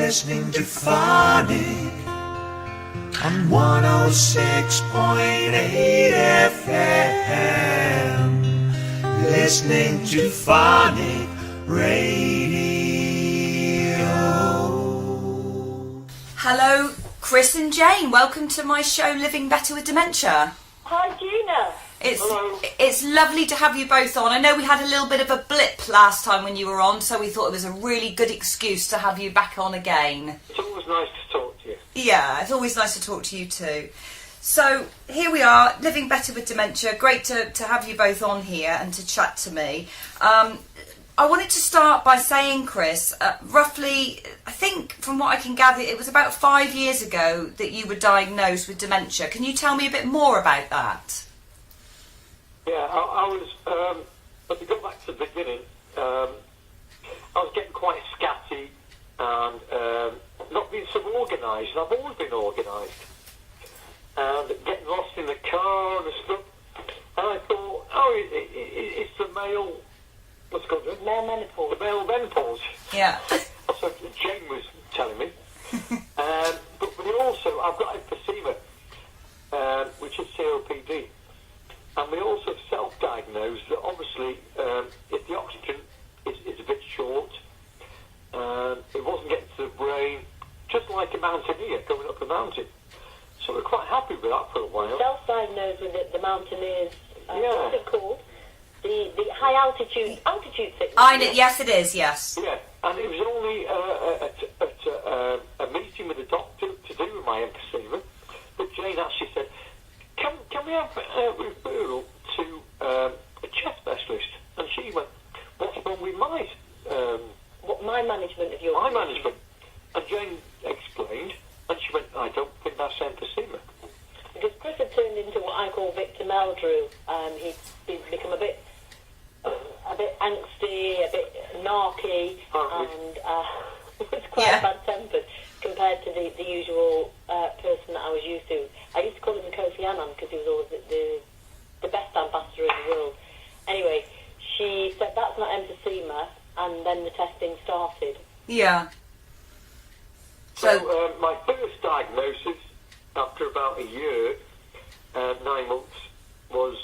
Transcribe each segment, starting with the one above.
listening to Phonic on 106.8 FM. Listening to Phonic Radio. Hello, Chris and Jane. Welcome to my show, Living Better With Dementia. Hi, Gina. It's lovely to have you both on. I know we had a little bit of a blip last time when you were on, so we thought it was a really good excuse to have you back on again. It's always nice to talk to you. Yeah, it's always nice to talk to you too. So here we are, Living Better With Dementia. Great to have you both on here and to chat to me. I wanted to start by saying, Chris, roughly, I think from what I can gather, it was about 5 years ago that you were diagnosed with dementia. Can you tell me a bit more about that? Yeah, I was, but to go back to the beginning, I was getting quite scatty and not being so organised. I've always been organised. And getting lost in the car and stuff. And I thought, it's the male, what's it called? Male menopause. The male menopause. Yeah. That's what Jane was telling me. But also, I've got emphysema, which is COPD. And we also self-diagnosed that obviously if the oxygen is a bit short, it wasn't getting to the brain, just like a mountaineer going up a mountain. So we're quite happy with that for a while. Self-diagnosed with the mountaineers, what's it called? The high altitude sickness. Yes, it is, yes. Yeah, and it was only at a meeting with a doctor to do with my emphysema that Jane actually said, can we have a referral to a chest specialist? And she went, what's wrong with my management of your... My management. And Jane explained, and she went, I don't think that's emphysema. Because Chris had turned into what I call Victor Meldrew. He's become a bit angsty, a bit narky, and was quite bad-tempered compared to the usual person that I was used to. I used to call him Kofi Annan because he was always the best ambassador in the world. Anyway, she said that's not emphysema, and then the testing started. Yeah. So my first diagnosis, after about a year, 9 months, was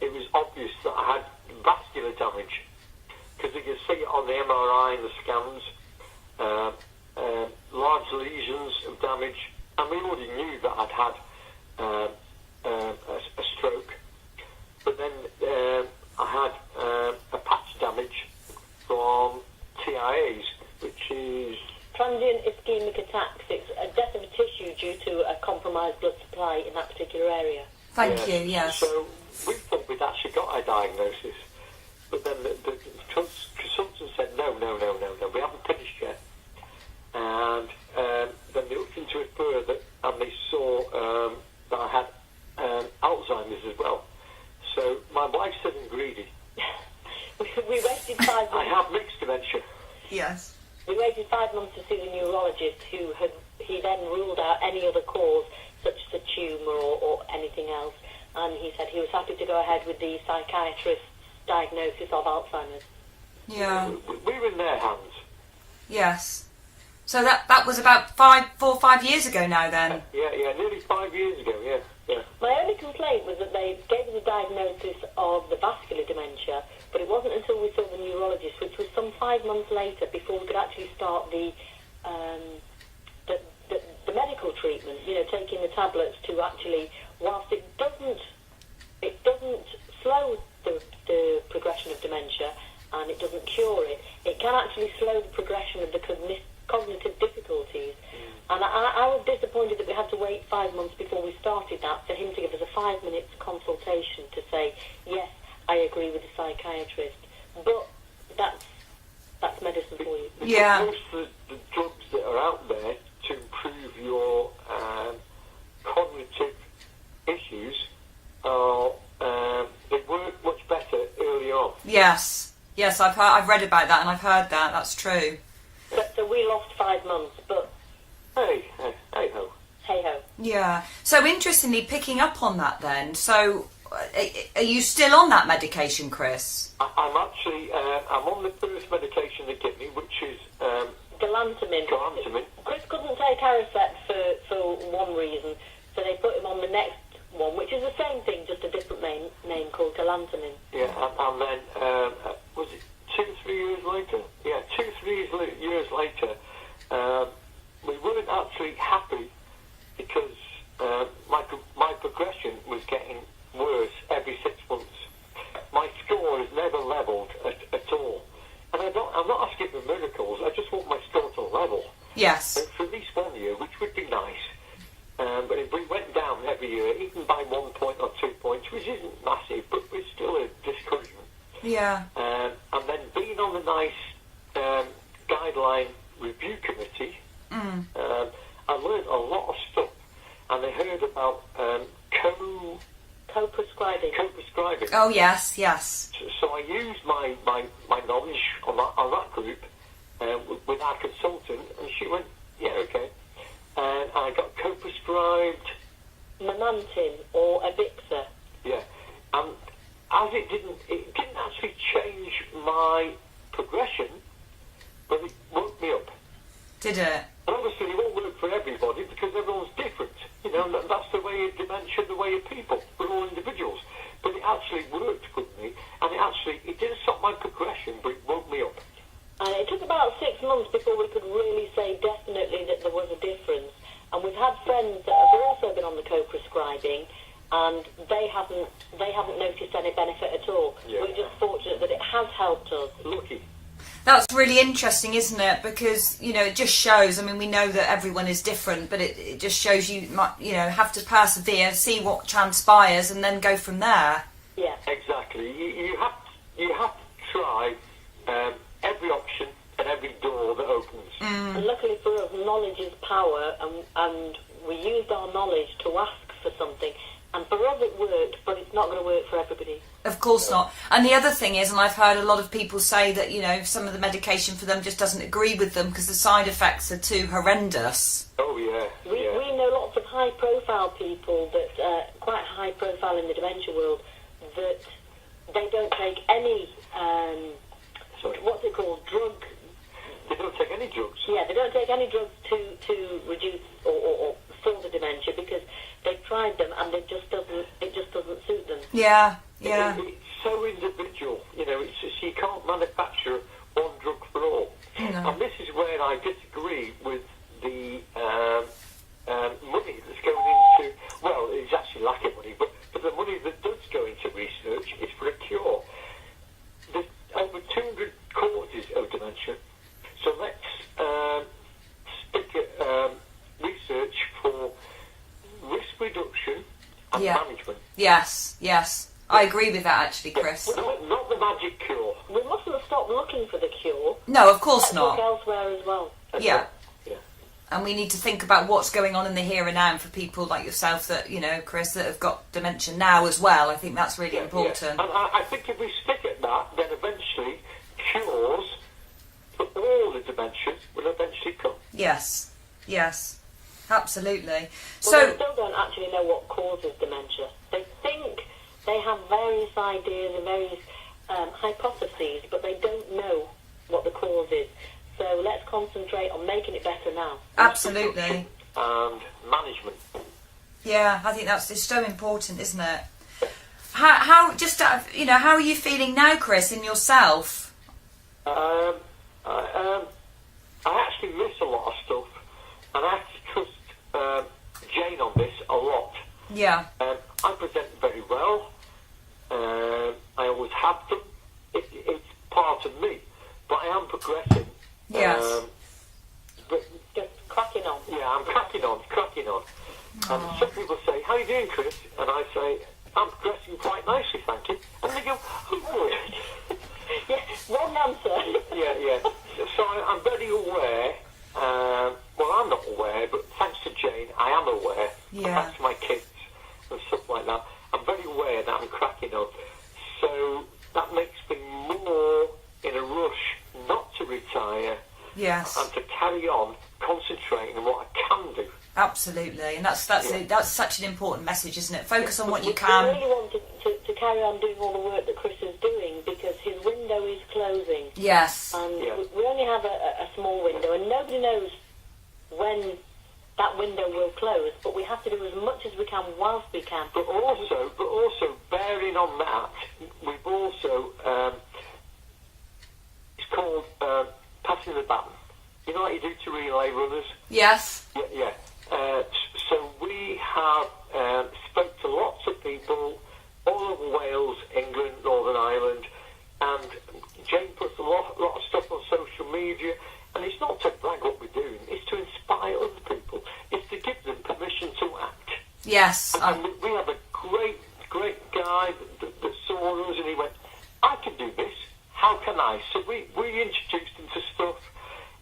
it was obvious that I had vascular damage, because you can see it on the MRI and the scans, large lesions of damage, and we already knew that I'd had a stroke, but then I had a patch damage from TIAs, which is... Transient ischemic attacks. It's a death of a tissue due to a compromised blood supply in that particular area. Thank you, yes. So we thought we'd actually got a diagnosis, but then the consultant said, no, we haven't finished yet. And then they looked into it further, and they saw that I had Alzheimer's as well. So my wife said I'm greedy. We waited 5 months. I have mixed dementia. Yes. We waited 5 months to see the neurologist, he then ruled out any other cause, such as a tumour or anything else. And he said he was happy to go ahead with the psychiatrist's diagnosis of Alzheimer's. Yeah. We were in their hands. Yes. So that was about 4 or 5 years ago now then? Yeah, nearly 5 years ago, yeah. My only complaint was that they gave us a diagnosis of the vascular dementia, but it wasn't until we saw the neurologist, which was some 5 months later, before we could actually start the medical treatment, taking the tablets to actually, whilst it doesn't slow the progression of dementia, and it doesn't cure it, it can actually slow the progression of the cognitive difficulties. And I was disappointed that we had to wait 5 months before we started that for him to give us a 5 minutes consultation to say, yes, I agree with the psychiatrist. But that's medicine for you. Yeah. Most of the drugs that are out there to improve your cognitive issues are they work much better early on. Yes, I've read about that and I've heard that. That's true. So we lost 5 months, but hey ho. Hey ho. Yeah. So interestingly, picking up on that then. So, are you still on that medication, Chris? I'm actually I'm on the first medication they give me, which is galantamine. later. Yeah, 2-3 years later, we weren't actually happy because my progression was getting worse every 6 months. My score has never levelled at all. And I'm not asking for miracles, I just want my score to level. Yes. And for at least 1 year, which would be nice. But if we went down every year, even by 1 point or 2 points, which isn't massive, but it's still a discouragement. Yeah. And then being on the nice guideline review committee, I learned a lot of stuff. And I heard about co-prescribing. Oh, yes, yes. So I used my knowledge on that group with our consultant, and she went, yeah, okay. And I got co-prescribed Memantine or Abixa. Yeah. As it didn't actually change my progression, but it woke me up. Did it? And obviously it won't work for everybody because everyone's different. You know, that's the way of dementia, the way of people. We're all individuals. But it actually worked with me, and it didn't stop my progression, but it woke me up. And it took about 6 months before we could really say definitely that there was a difference. And we've had friends that have also been on the co-prescribing, and they haven't noticed any benefit at all. Yeah. We're just fortunate that it has helped us. Lucky. That's really interesting, isn't it? Because, you know, it just shows, I mean, we know that everyone is different, but it just shows you might, you know, have to persevere, see what transpires, and then go from there. Yeah. Exactly. You have to try every option and every door that opens. And luckily for us, knowledge is power, and we used our knowledge to ask for something. And for us it worked, but it's not going to work for everybody. Of course not. And the other thing is, and I've heard a lot of people say that, you know, some of the medication for them just doesn't agree with them because the side effects are too horrendous. Oh, yeah. We know lots of high-profile people that, quite high-profile in the dementia world, that they don't take any, what's it called, drug... They don't take any drugs. Yeah, they don't take any drugs to reduce or for the dementia because they've tried them and it just doesn't suit them. Yeah, yeah. It's so individual, you know. It's just, you can't manufacture one drug for all. No. And this is where I disagree with the money that's going into. Well, it's actually lack of money, but the money that does go into research is for a cure. There's over 200 causes of dementia. So let's stick at research for risk reduction and management. Yes, yes. I agree with that, actually, Chris. Not the magic cure. We mustn't stop looking for the cure. No, of course Let's look not. elsewhere as well. Yeah. Yeah. And we need to think about what's going on in the here and now for people like yourself that, you know, Chris, that have got dementia now as well. I think that's really important. Yeah. And I think if we stick at that, then eventually cures for all the dementias will eventually come. Yes, yes, absolutely. Well, So they still don't actually know what causes dementia. They think they have various ideas and various hypotheses, but they don't know what the cause is. So let's concentrate on making it better now. absolutely. And management. Yeah, I think that's it's so important, isn't it? How just you know, how are you feeling now, Chris, in yourself? I actually miss a lot of stuff, and I have to trust Jane on this a lot. Yeah. I present very well. I always have done. It's part of me, but I am progressing. Yes. But Just cracking on. yeah, I'm cracking on. And some people say, "How are you doing, Chris?" And I say, "I'm progressing quite nicely, thank you." And they go, "Oh, good." Yeah, one answer. Yeah. So I'm very aware. Well, I'm not aware, but thanks to Jane, I am aware. Yeah. And thanks to my kids and stuff like that. I'm very aware that I'm cracking on. So that makes me more in a rush not to retire Yes. and to carry on concentrating on what I can do. Absolutely, and that's such an important message, isn't it? Focus on what you We can. really want to carry on doing all the work that Chris is doing because his window is closing. Yes. And Yeah. we only have a small window, and nobody knows when that window will close, but we have to do as much as we can whilst we can. But also bearing on that, we've also it's called pressing the button. You know what you do to relay runners? Yes. Yeah. So we have spoke to lots of people all over Wales, England, Northern Ireland, and Jane puts a lot of stuff on social media, and it's not to brag what we're doing, it's to inspire other people. It's to give them permission to act. Yes. And we have a great guy that saw us, and he went, I can do this, how can I? So we introduced him to stuff,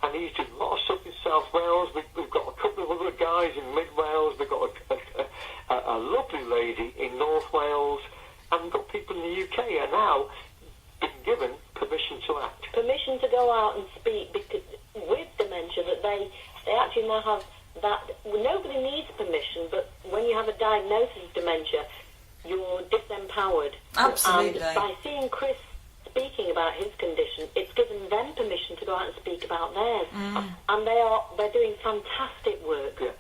and he's doing a lot of stuff in South Wales. We've got a couple of other guys in Mid Wales. We've got a lovely lady in North Wales, and we've got people in the UK are now been given permission to act. Permission to go out and speak, because with dementia, that they actually now have that. Nobody needs permission, but when you have a diagnosis of dementia, you're disempowered. Absolutely. And by seeing Chris speaking about his condition, it's given them permission to go out and speak about theirs. And they're doing fantastic work. Yeah.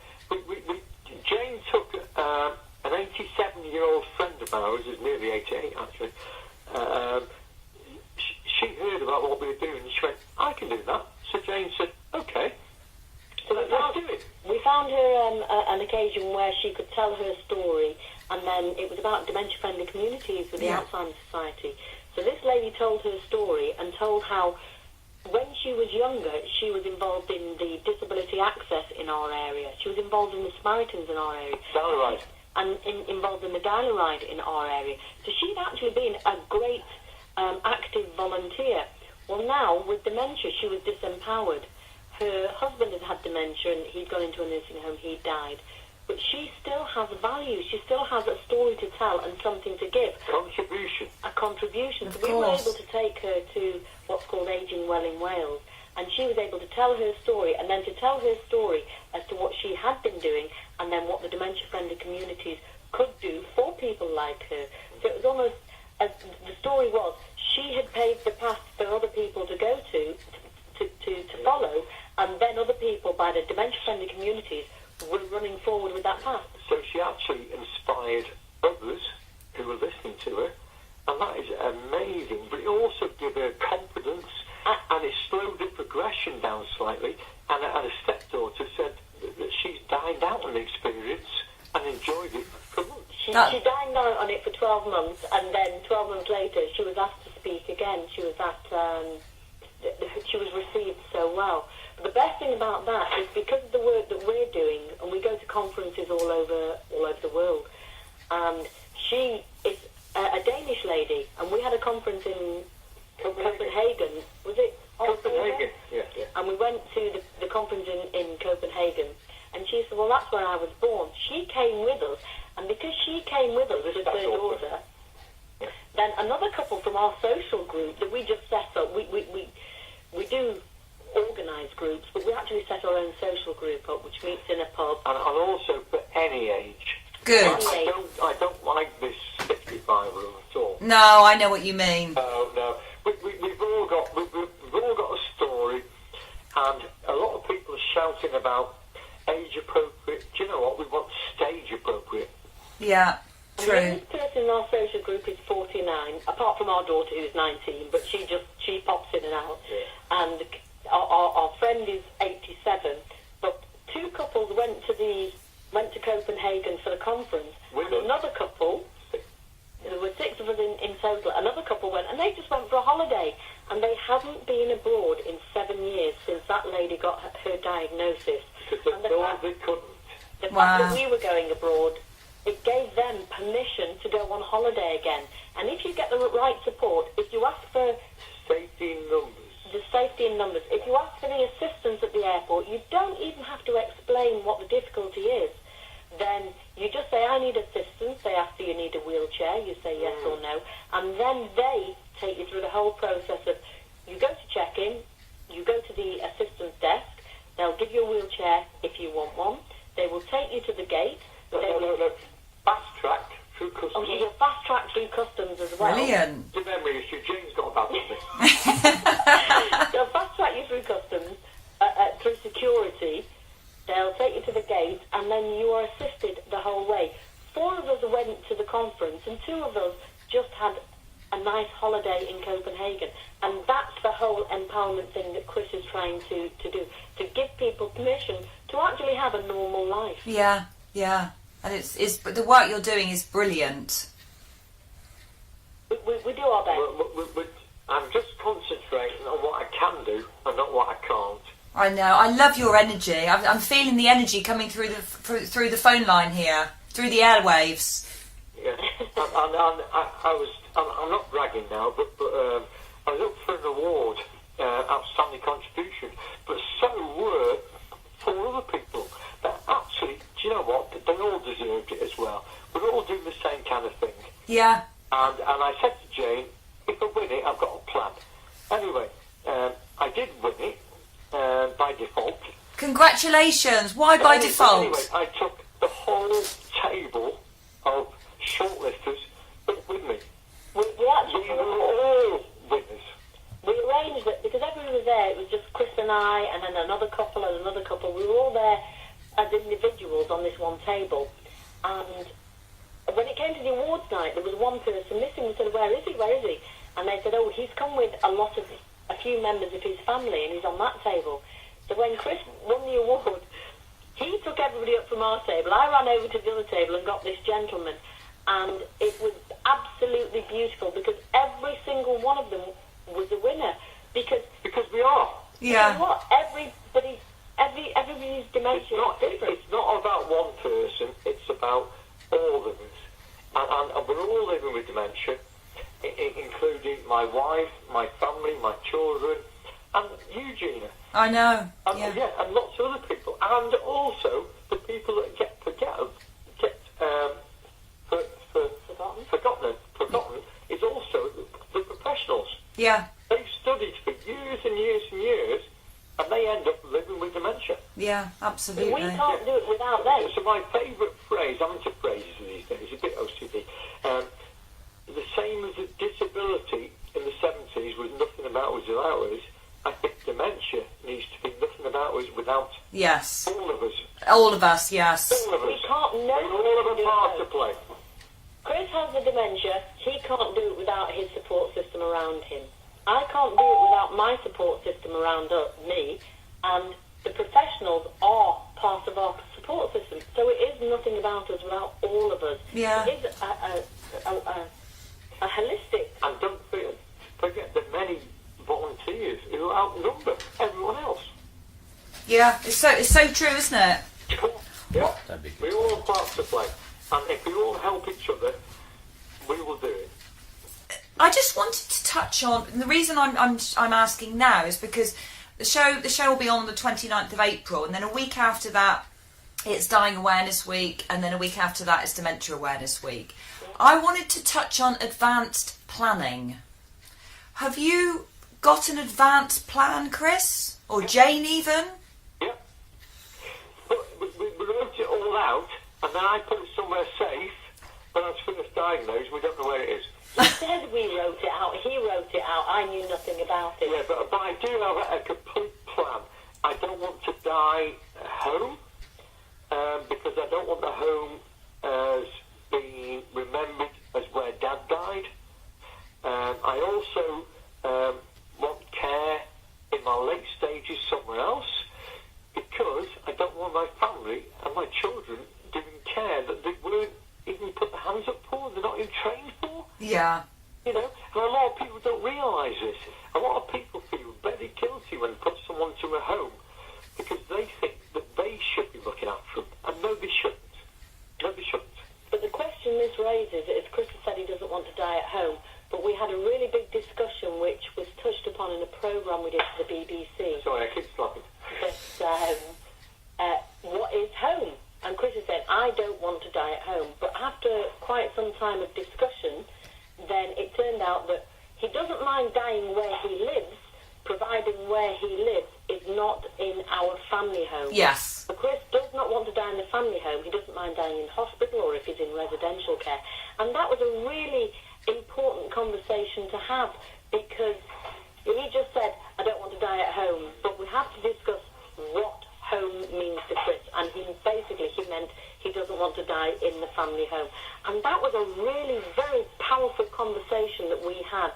Jane took an 87-year-old friend of ours, who's nearly 88 actually. She heard about what we were doing, and she went, I can do that. So Jane said, okay, so let's do it. We found her an occasion where she could tell her story, and then it was about dementia-friendly communities with the Alzheimer's Society. So this lady told her story and told how when she was younger, she was involved in the disability access in our area. She was involved in the Samaritans in our area. Dial-a-ride. And involved in the Dial-a-ride in our area. So she'd actually been a great active volunteer. Well, now, with dementia, she was disempowered. Her husband had had dementia, and he'd gone into a nursing home, he died. But she still has value. She still has a story to tell and something to give. Contribution. A contribution. Of So we were course. able to take her to what's called Aging Well in Wales, and she was able to tell her story, and then to tell her story as to what she had been doing, and then what the dementia-friendly communities could do for people like her. So it was almost, as the story was, she had paved the path for other people to go to follow, and then other people by the dementia-friendly communities were running forward with that path. So she actually inspired others who were listening to her, and that is amazing. But it also gave her confidence, and it slowed the progression down slightly. And a stepdaughter said that she's dined out on the experience and enjoyed it for months. She dined out on it for 12 months, and then 12 months later she was asked to speak again. She was she was received so well. But the best thing about that is because of the work that we're doing, and we go to conferences all over the world, and she is a Danish lady, and we had a conference in Copenhagen. Was it Copenhagen? Yeah. And we went to the conference in Copenhagen, and she said, well, that's where I was born. She came with us, and because she came with us with her daughter, then another couple from our social group that we just set up, we do organise groups, but we actually set our own social group up, which meets in a pub. And also for any age. Good. I don't like this 65 rule at all. No, I know what you mean. No. We've all got a story, and a lot of people are shouting about age appropriate. Do you know what? We want stage appropriate. Yeah, And true. this person in our social group is 49, apart from our daughter who's 19, but she pops in and out. Yeah. And our friend is 87, but two couples went to Copenhagen for the conference, With and us? another couple, there were 6 of us in total, another couple went, and they just went for a holiday, and they hadn't been abroad in 7 years since that lady got her diagnosis. Because And they the thought fact- they couldn't. The fact Wow. that we were going abroad, it gave them permission to go on holiday again. And if you get the right support, if you ask for Safety in numbers. the safety in numbers, if you ask for the assistance at the airport, you don't even have to explain what the difficulty is. Then you just say, I need assistance. They ask, do you need a wheelchair? You say yes or no. And then they take you through the whole process of, you go to check-in, you go to the assistance desk, they'll give you a wheelchair if you want one. They will take you to the gate. No. Fast track through customs. Oh, you're fast-tracked through customs as well. Brilliant. The memory issue. Jane's got about this. They'll fast-track you through customs, through security. They'll take you to the gate, and then you are assisted the whole way. 4 of us went to the conference, and 2 of us just had a nice holiday in Copenhagen. And that's the whole empowerment thing that Chris is trying to do, to give people permission to actually have a normal life. Yeah, and but the work you're doing is brilliant. We do our best. I'm just concentrating on what I can do and not what I can't. I know. I love your energy. I'm feeling the energy coming through the phone line here, through the airwaves. Yeah, I'm not bragging now, but I was up for an award, outstanding contribution, but so were 4 other people. That actually, do you know what? They all deserved it as well. We're all doing the same kind of thing. Yeah. And I said to Jane, if I win it, I've got a plan. Anyway, I did win it by default. Congratulations! Why by default? Anyway, I took the whole table of shortlisters with me. We actually were all winners. We arranged it because everyone was there. It was just Chris and I, and then another couple and another couple. We were all there as individuals on this one table. And when it came to the awards night, there was one person missing. We said, "Where is he? Where is he?" And they said, "Oh, he's come with a few members of his family, and he's on that table." So when Chris won the award, he took everybody up from our table. I ran over to the other table and got this gentleman, and it was absolutely beautiful because every single one of them was a winner. Because we are. Yeah. You know what? Everybody's dementia is different. It's not about one person. It's about all of us, and we're all living with dementia, including my wife, my family, my children, and you, Gina. I know. And, Yeah. And lots of other people, and also the people that get forgotten is also the professionals. Yeah. They've studied for years and years and years, and they end up living with dementia. Yeah, absolutely. We can't do it without them. So my favourite phrase, I'm into phrases these days, a bit OCD, the same as a disability in the 70s was nothing about us without us, I think dementia needs to be nothing about us without Yes. all of us. All of us, yes. All of us. We can't We all have a part to play. Chris has the dementia. He can't do it without his support system around him. I can't do it without my support system around me. And the professionals are part of our support system. So it is nothing about us without all of us. Yeah. It is a holistic. And don't forget the many volunteers who outnumber everyone else. Yeah, it's so true, isn't it? Yeah. We all have parts to play. And if we all help each other, we will do it. I just wanted to touch on, and the reason I'm asking now is because the show will be on the 29th of April, and then a week after that it's Dying Awareness Week, and then a week after that it's Dementia Awareness Week. I wanted to touch on advanced planning. Have you got an advanced plan, Chris? Or Jane even? Yeah. We wrote it all out, and then I put it somewhere safe. When I was first diagnosed, we don't know where it is. He said we wrote it out. He wrote it out. I knew nothing about it. Yeah, but I do have a complete plan. I don't want to die at home, because I don't want the home as being remembered as where Dad died. I also want care in my late stages somewhere else, because I don't want my family and my children doing care that they weren't even put their hands up for, they're not even trained for. Yeah. You know, and a lot of people don't realise this. A lot of people feel very guilty when they put someone to a home because they think that they should be looking after them, and no, they shouldn't. No, they shouldn't. But the question this raises is, Chris has said he doesn't want to die at home, but we had a really big discussion which was touched upon in a programme we did for the BBC. Sorry, I keep slapping. What is home? And Chris has said, I don't want to die at home. But after quite some time of discussion, then it turned out that he doesn't mind dying where he lives, providing where he lives is not in our family home. Yes. So Chris does not want to die in the family home. He doesn't mind dying in hospital or if he's in residential care. And that was a really important conversation to have, because he just said, I don't want to die at home. But we have to discuss what home means to Chris, and he meant he doesn't want to die in the family home. And that was a really very powerful conversation that we had.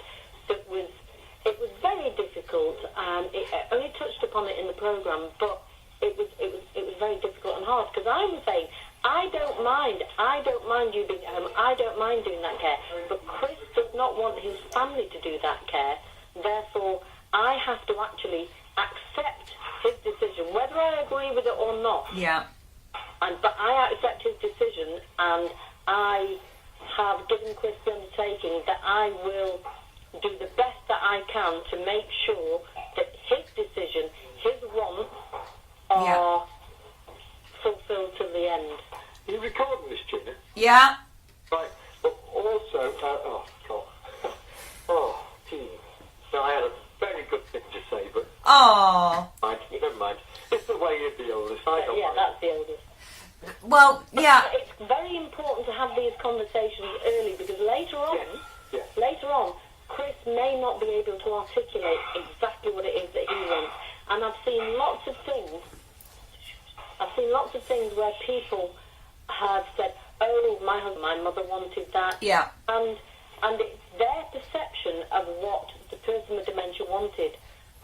It was very difficult. difficult, and it only touched upon it in the programme, but it was very difficult and hard, because I was saying, I don't mind you being at home, I don't mind doing that care, but Chris does not want his family to do that care, therefore I have to actually accept his decision, whether I agree with it or not. Yeah. But I accept his decision, and I have given Chris the undertaking that I will do the best that I can to make sure that his decision, his wants, are fulfilled to the end. Are you recording this, Gina? Yeah. Right. But also, oh, God. Oh, gee. Now, I had a very good thing to say, but... Oh. Never mind. It's the way you're the oldest. I don't mind. That's the oldest. Well, yeah. It's very important to have these conversations early, because later on, Chris may not be able to articulate exactly what it is that he wants. And I've seen lots of things where people have said, "Oh, my mother wanted that," and it's their perception of what the person with dementia wanted.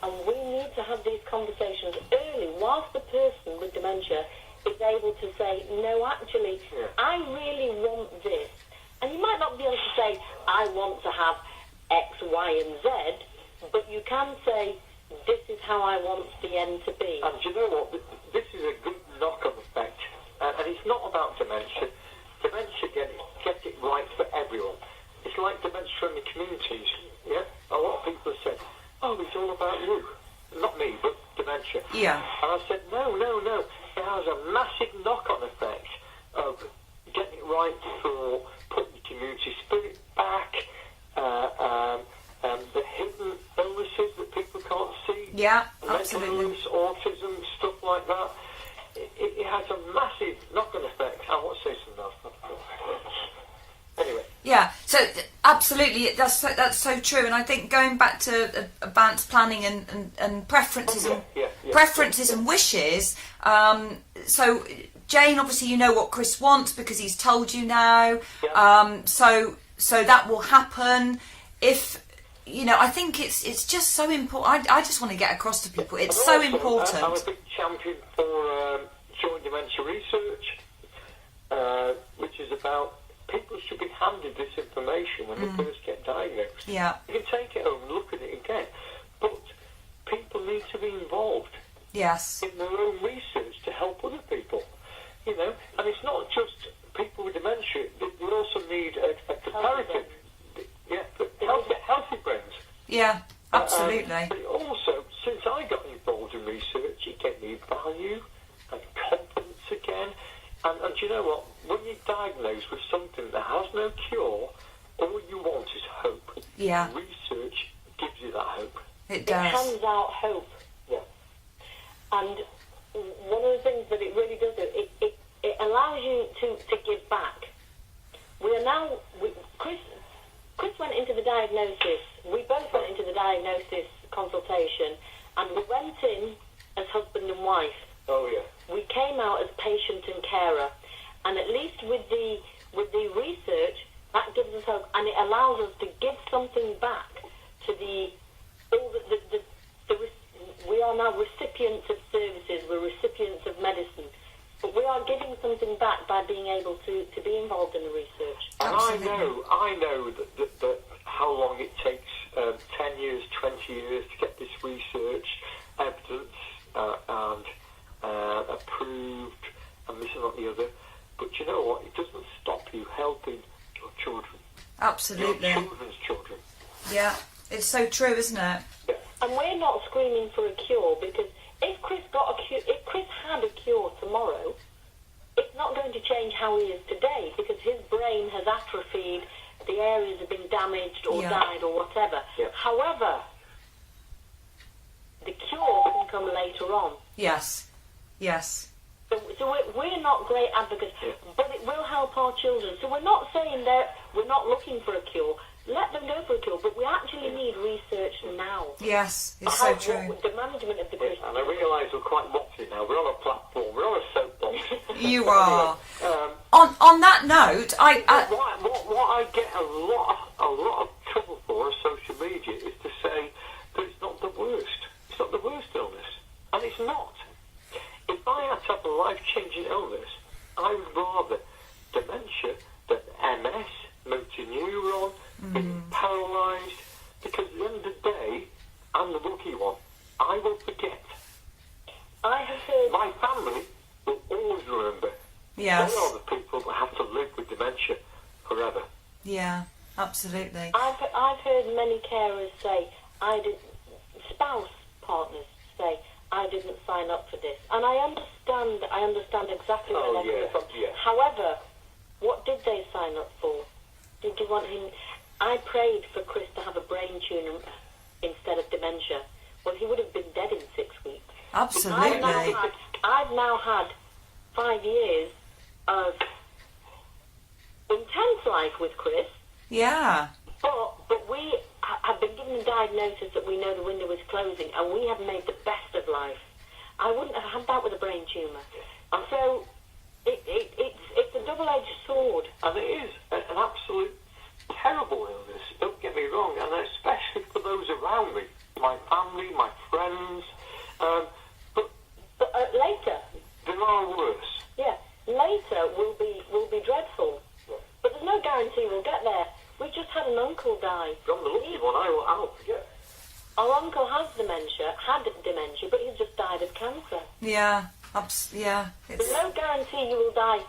And we need to have these conversations early, whilst the person with dementia is able to say, "No, actually, I really want this." And you might not be able to say, "I want to have X, Y, and Z," but you can say, "This is how I want the end to be." And do you know what? This is a good knock-on effect. And it's not about dementia. Dementia, get it right for everyone. It's like dementia in the communities. Yeah? A lot of people have said, "Oh, it's all about you." Not me, but dementia. Yeah. And I said, no. It has a massive knock-on effect of getting it right for putting the community spirit back, the hidden illnesses that people can't see. Yeah, mental absolutely. illness, autism, stuff like that. It has a massive knock-on effect. I want to say something else. Anyway. Yeah, so absolutely, that's so true. And I think going back to advanced planning and preferences preferences and wishes. So Jane, obviously, you know what Chris wants because he's told you now. Yeah. So that will happen. If I think it's just so important. I just want to get across to people. It's so important. I'm a big champion for joint dementia research, which is about people should be handed this information when they first get diagnosed. Yeah. You can take it home and look at it again, but people need to be involved. Yes. In their own research to help other people, and it's not just people with dementia. They also need a comparative, healthy brains. Yeah, absolutely. But also, since I got involved in research, it gave me value and confidence again. And you know what? When you're diagnosed with something that has no cure, all you want is hope. Yeah. Research gives you that hope. It does. It hands out hope. Yeah. And one of the things that it really does do, it allows you to give back. Chris went into the diagnosis, we both went into the diagnosis consultation, and we went in as husband and wife. Oh, yeah. We came out as patient and carer, and at least with the research, that gives us hope, and it allows us to give something back to we are now recipients of services, we're recipients of medicine, but we are giving something back by being able to be involved in the research. And I know that how long it takes, 10 years, 20 years to get this research, evidence, and approved, and this and that and the other. But you know what? It doesn't stop you helping your children. Absolutely. Your children's children. Yeah, it's so true, isn't it? Yeah. And we're not screaming for a cure, because if Chris had a cure tomorrow, it's not going to change how he is today, because his brain has atrophied, the areas have been damaged or died or whatever. Yeah. However, the cure can come later on. Yes. So we're not great advocates, but it will help our children. So we're not saying that we're not looking for a cure. Let them go for a cure, but we actually need research now. Yes, it's so true. The management of the Christian. And I realise we're quite moxie now. We're on a platform. We're on a soapbox. You are. On that note, what I get a lot of trouble for on social media is to say that it's not the worst. it's not. If I had to have a life-changing illness, I would rather dementia than MS, motor neuron, being paralysed, because at the end of the day, I'm the lucky one. I will forget. I have heard... My family will always remember. Yes. They are the people that have to live with dementia forever. Yeah, absolutely. I've heard many carers say, spouse partners say, I didn't sign up for this. And I understand exactly where they're coming from. Yeah. However, what did they sign up for? Did you want him... I prayed for Chris to have a brain tumour instead of dementia. Well, he would have been dead in 6 weeks. Absolutely. I've now had 5 years of intense life with Chris. Yeah. But we have been given a diagnosis that we know the window is closing, and we have made the best of life. I wouldn't have had that with a brain tumour. And so it's a double-edged sword. And it is an absolute terrible illness, don't get me wrong, and especially for those around me, my family, my friends. But later, there are worse. yeah, later will be dreadful. But there's no guarantee we'll get there. We just had an uncle die. I'm the lucky one. I'll forget. Our uncle had dementia, but he's just died of cancer. Yeah. Yeah. There's no guarantee you will die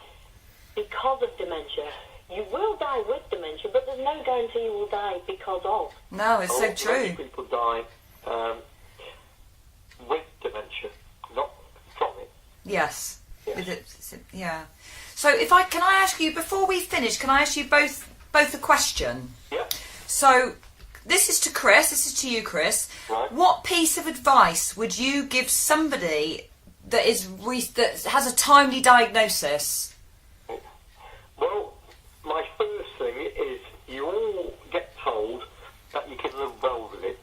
because of dementia. You will die with dementia, but there's no guarantee you will die because of. No, it's so true. Most people die with dementia, not from it. Yes. Yes. With it, yeah. So can I ask you, before we finish, can I ask you both a question? Yeah. So this is to Chris, this is to you, Chris. Right. What piece of advice would you give somebody that has a timely diagnosis? Well, my first thing is you all get told that you can live well with it.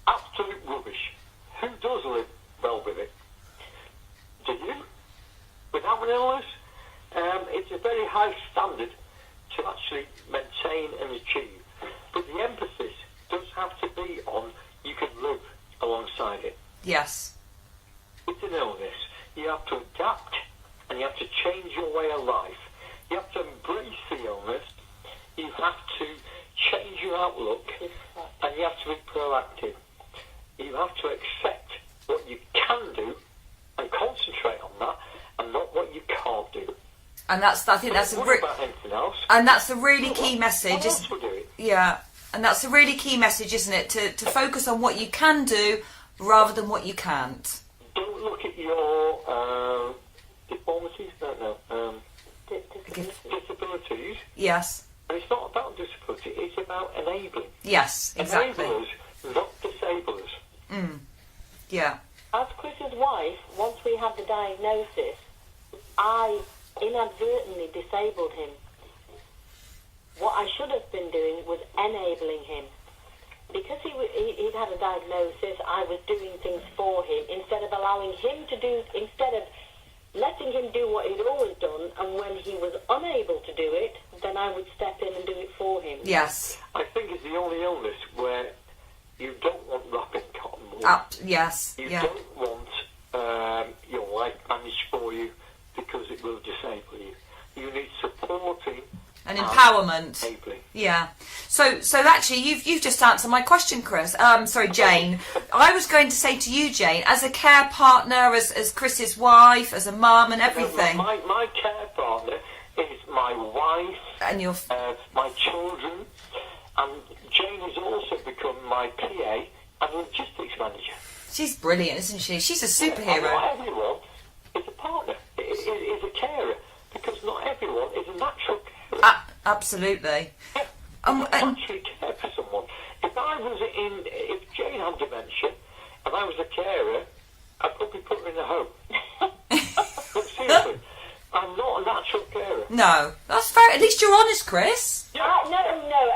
Absolute rubbish. Who does live well with it? Do you? Without an illness? It's a very high standard to actually maintain and achieve. But the emphasis does have to be on you can live alongside it. Yes. With an illness, you have to adapt and you have to change your way of life. You have to embrace the illness. You have to change your outlook, and you have to be proactive. You have to accept what you can do and concentrate on that, and not what you can't do. And I think that's a about anything else. And that's a really key message. What else will do it? Yeah, and that's a really key message, isn't it? To focus on what you can do rather than what you can't. Don't look at your deformities. No. Disabilities. Yes. And it's not about disability, it's about enabling. Yes, exactly. Enablers, not disablers. Yeah. As Chris's wife, once we had the diagnosis, I inadvertently disabled him. What I should have been doing was enabling him. Because he'd had a diagnosis, I was doing things for him instead of letting him do what he'd always done, and when he was unable to do it, then I would step in and do it for him. Yes. I think it's the only illness where you don't want wrapping cotton wool. Yes. You Yeah. don't want your life managed for you because it will disable you. You need supporting And empowerment. enabling. Yeah. So actually, you've just answered my question, Chris. Sorry, Jane. I was going to say to you, Jane, as a care partner, as Chris's wife, as a mum, and everything. My care partner is my wife, And your my children, and Jane has also become my PA and logistics manager. she's brilliant, isn't she? She's a And superhero. not everyone is a partner, is a carer, because not everyone is a natural carer. Absolutely. Yeah, And- you can actually care for someone. If Jane had dementia and I was a carer, I'd probably put her in a home. But seriously, I'm not a natural carer. No, that's fair. At least you're honest, Chris. No,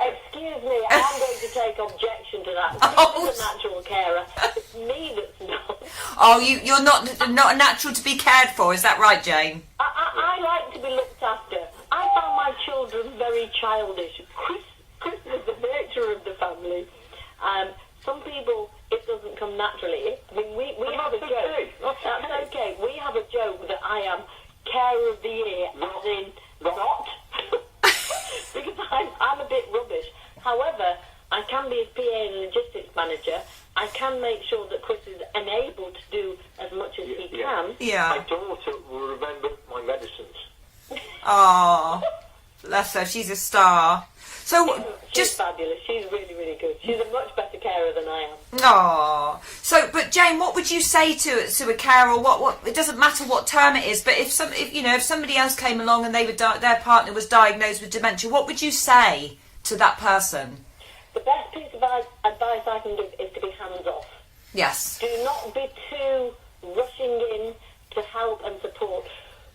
excuse me, I'm going to take objection to that. Oh. This is a natural carer. It's me that's not. Oh, you're not a natural to be cared for. Is that right, Jane? I like to be looked after. I found my children very childish. Chris was the nurturer of the family. Some people, it doesn't come naturally. I mean, we have a joke. able to do as much as he can. Yeah. My daughter will remember my medicines. Oh, bless her. She's a star. So, She's fabulous. She's really, really good. She's a much better carer than I am. Oh, so but Jane, what would you say to a carer? What it doesn't matter what term it is, but if somebody else came along and their partner was diagnosed with dementia, what would you say to that person? The best piece of advice I can give is to be hands off. Yes. Do not be too rushing in to help and support.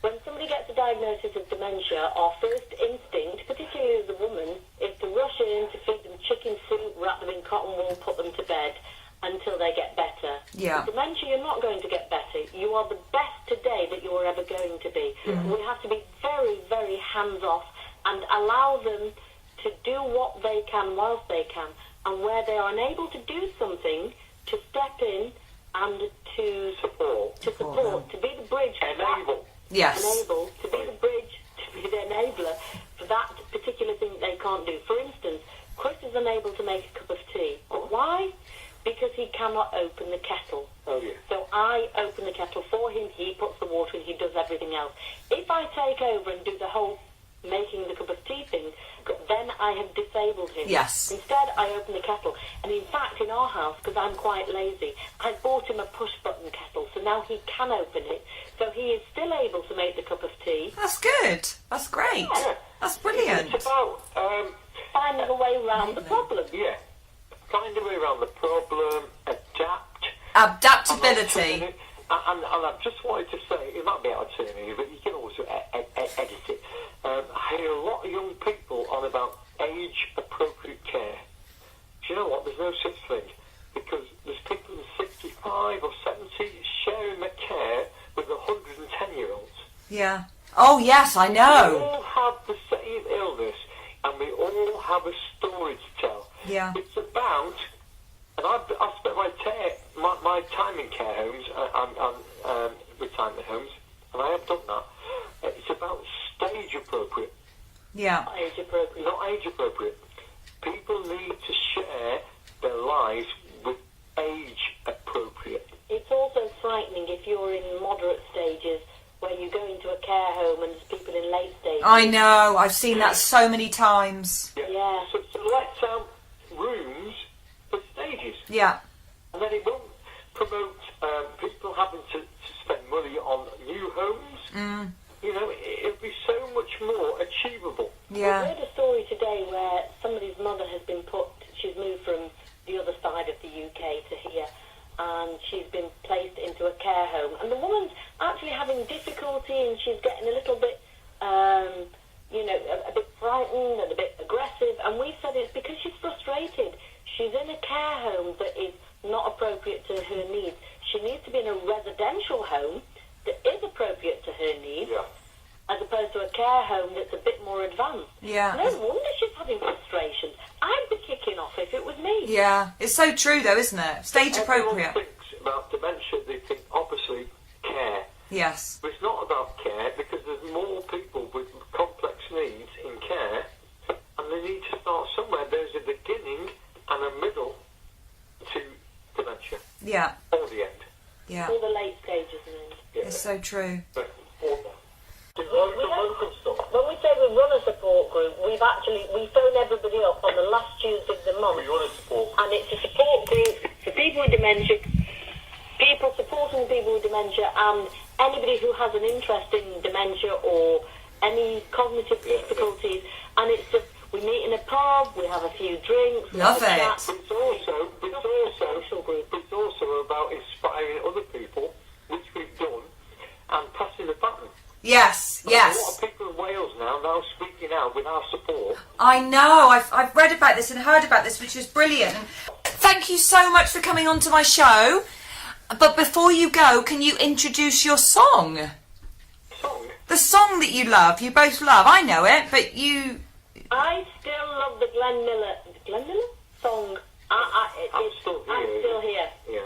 When somebody gets a diagnosis of dementia, our first instinct, particularly as a woman, is to rush in to feed them chicken soup, wrap them in cotton wool, put them to bed until they get better. Yeah. With dementia, you're not going to get better. You are the best today that you're ever going to be. We have to be very, very hands-off and allow them to do what they can whilst they can. And where they are unable to do something, to step in and to support, to be the bridge. Enable. Yes. Enable, to be the bridge, to be the enabler for that particular thing they can't do. For instance, Chris is unable to make a cup of tea. But why? Because he cannot open the kettle. Oh, yeah. So I open the kettle for him, he puts the water in, he does everything else. If I take over and do the whole making the cup of tea thing, then I have disabled him. Yes. Instead, I open the kettle. And in fact, in our house, because I'm quite lazy, I bought him a push-button kettle, so now he can open it. So he is still able to make the cup of tea. That's good. That's great. Yeah. That's brilliant. It's about Finding a way around the problem. yeah, find a way around the problem, adapt. Adaptability. And I just wanted to say, it might be out of turn here, but you can also edit it. I hear a lot of young people on about age-appropriate care. Do you know what? There's no such thing. Because there's people in 65 or 70 sharing their care with 110-year-olds. Yeah. Oh, yes, I We know. all have the same illness, and we all have a story to tell. Yeah. It's about, and I've spent my time in care homes, and retirement homes, and I have done that. It's about stage appropriate, Yeah. Not age appropriate. not age appropriate. People need to share their lives with age appropriate. It's also frightening if you're in moderate stages where you go into a care home and there's people in late stages. I know. I've seen that so many times. Yeah. So let's have rooms for stages. Yeah. And then it won't promote people having to spend money on new homes. You know, it'll be so much more achievable. Yeah. We heard a story today where somebody's mother has been she's moved from the other side of the UK to here, and she's been placed into a care home. And the woman's actually having difficulty, and she's getting a little bit, a bit frightened and a bit aggressive. And we said it's because she's frustrated. She's in a care home that is not appropriate to her needs. She needs to be in a residential home that is appropriate to her needs, as opposed to a care home that's a bit more advanced. Yeah. No wonder she's having frustrations. I'd be kicking off if it was me. Yeah. It's so true, though, isn't it? Stage appropriate. Everyone thinks about dementia, they think, obviously, care. Yes. But it's not about care, because there's more people with complex needs in care, and they need to start somewhere. There's a beginning and a middle to dementia, Yeah. or the end. Yeah. All the late stages and then. It's so true. But all that. There's loads of local stuff. When we say we run a support group, we phone everybody up on the last Tuesday of the month. We run a support. And it's a support group for people with dementia, people supporting people with dementia, and anybody who has an interest in dementia or any cognitive difficulties. And it's just, we meet in a pub, we have a few drinks. we Love have a it. chat. It's also about inspiring other people, which we've done, and passing the baton. Yes. A lot Yes. of people in Wales now speaking out with our support. I know. I've read about this and heard about this, which is brilliant. Thank you so much for coming on to my show. But before you go, can you introduce your song? Song? The song that you love, you both love. I know it, but you... I still love the Glenn Miller song. I'm still here. I'm still here. Yeah.